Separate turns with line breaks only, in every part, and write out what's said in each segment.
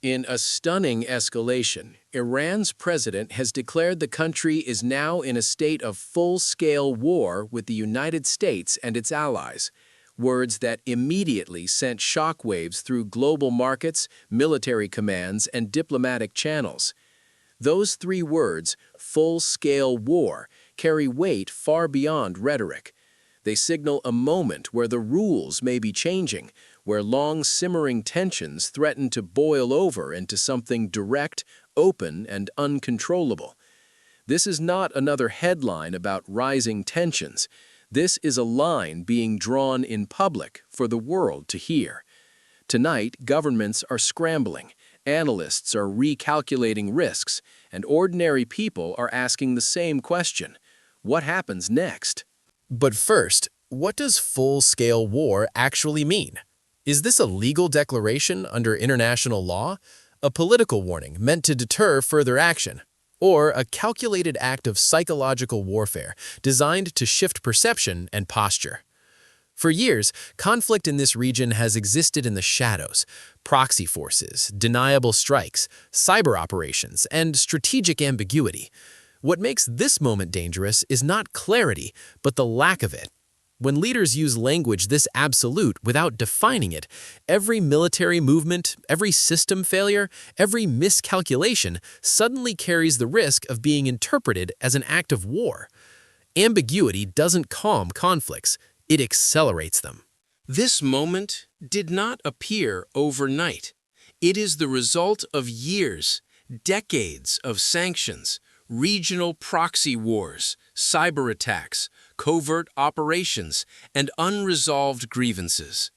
In a stunning escalation, Iran's president has declared the country is now in a state of full-scale war with the United States and its allies, words that immediately sent shockwaves through global markets, military commands, and diplomatic channels. Those three words, full-scale war, carry weight far beyond rhetoric. They signal a moment where the rules may be changing, where long-simmering tensions threaten to boil over into something direct, open, and uncontrollable. This is not another headline about rising tensions. This is a line being drawn in public for the world to hear. Tonight, governments are scrambling, analysts are recalculating risks, and ordinary people are asking the same question: what happens next?
But first, what does full-scale war actually mean? Is this a legal declaration under international law, a political warning meant to deter further action, or a calculated act of psychological warfare designed to shift perception and posture? For years, conflict in this region has existed in the shadows: proxy forces, deniable strikes, cyber operations, and strategic ambiguity. What makes this moment dangerous is not clarity, but the lack of it. When leaders use language this absolute without defining it, every military movement, every system failure, every miscalculation suddenly carries the risk of being interpreted as an act of war. Ambiguity doesn't calm conflicts, it accelerates them.
This moment did not appear overnight. It is the result of years, decades of sanctions, regional proxy wars, cyber attacks, covert operations, and unresolved grievances.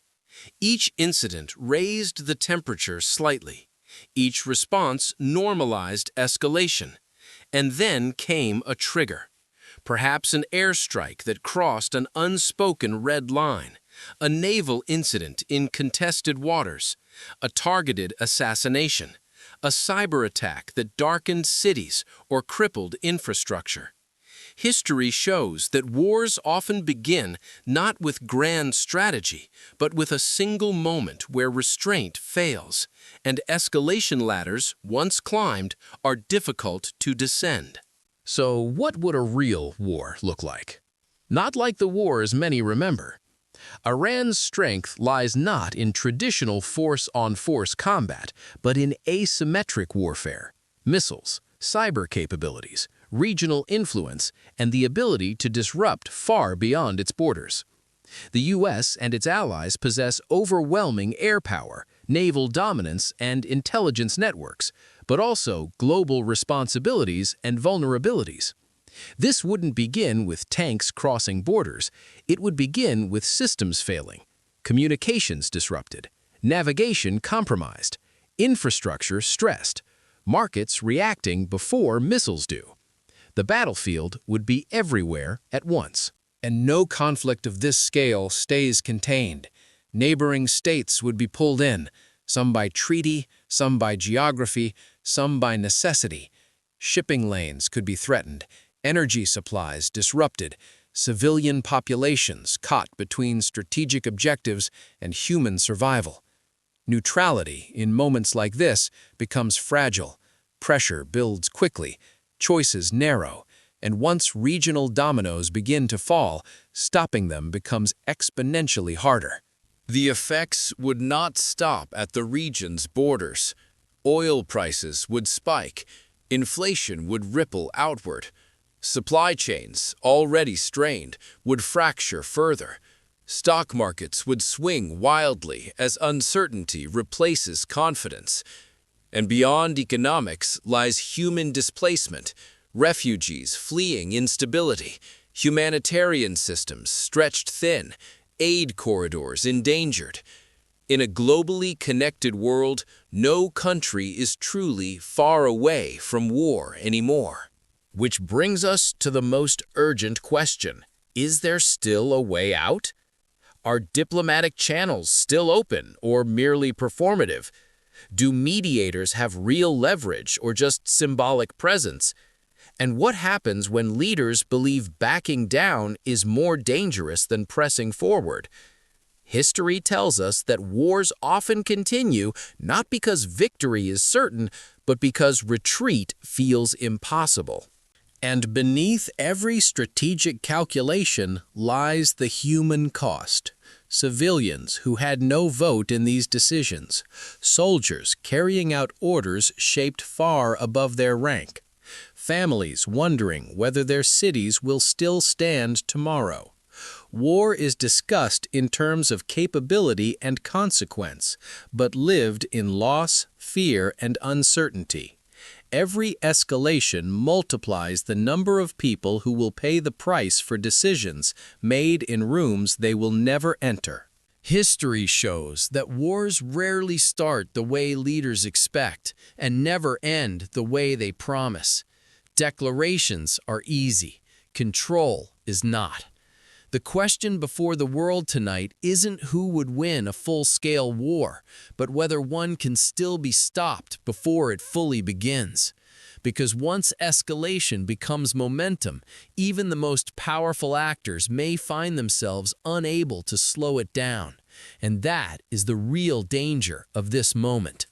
Each incident raised the temperature slightly. Each response normalized escalation. And then came a trigger. Perhaps an airstrike that crossed an unspoken red line, a naval incident in contested waters, a targeted assassination, a cyber attack that darkened cities or crippled infrastructure. History shows that wars often begin not with grand strategy, but with a single moment where restraint fails, and escalation ladders, once climbed, are difficult to descend.
So what would a real war look like? Not like the wars many remember. Iran's strength lies not in traditional force-on-force combat, but in asymmetric warfare: missiles, cyber capabilities, regional influence, and the ability to disrupt far beyond its borders. The U.S. and its allies possess overwhelming air power, naval dominance, and intelligence networks, but also global responsibilities and vulnerabilities. This wouldn't begin with tanks crossing borders. It would begin with systems failing, communications disrupted, navigation compromised, infrastructure stressed, markets reacting before missiles do. The battlefield would be everywhere at once.
And no conflict of this scale stays contained. Neighboring states would be pulled in, some by treaty, some by geography, some by necessity. Shipping lanes could be threatened, energy supplies disrupted, civilian populations caught between strategic objectives and human survival. Neutrality, in moments like this, becomes fragile. Pressure builds quickly, choices narrow, and once regional dominoes begin to fall, stopping them becomes exponentially harder.
The effects would not stop at the region's borders. Oil prices would spike, inflation would ripple outward. Supply chains, already strained, would fracture further. Stock markets would swing wildly as uncertainty replaces confidence. And beyond economics lies human displacement, refugees fleeing instability, humanitarian systems stretched thin, aid corridors endangered. In a globally connected world, no country is truly far away from war anymore.
Which brings us to the most urgent question: is there still a way out? Are diplomatic channels still open or merely performative? Do mediators have real leverage or just symbolic presence? And what happens when leaders believe backing down is more dangerous than pressing forward? History tells us that wars often continue not because victory is certain, but because retreat feels impossible. And beneath every strategic calculation lies the human cost. Civilians who had no vote in these decisions. Soldiers carrying out orders shaped far above their rank. Families wondering whether their cities will still stand tomorrow. War is discussed in terms of capability and consequence, but lived in loss, fear, and uncertainty. Every escalation multiplies the number of people who will pay the price for decisions made in rooms they will never enter. History shows that wars rarely start the way leaders expect and never end the way they promise. Declarations are easy. Control is not. The question before the world tonight isn't who would win a full-scale war, but whether one can still be stopped before it fully begins. Because once escalation becomes momentum, even the most powerful actors may find themselves unable to slow it down. And that is the real danger of this moment.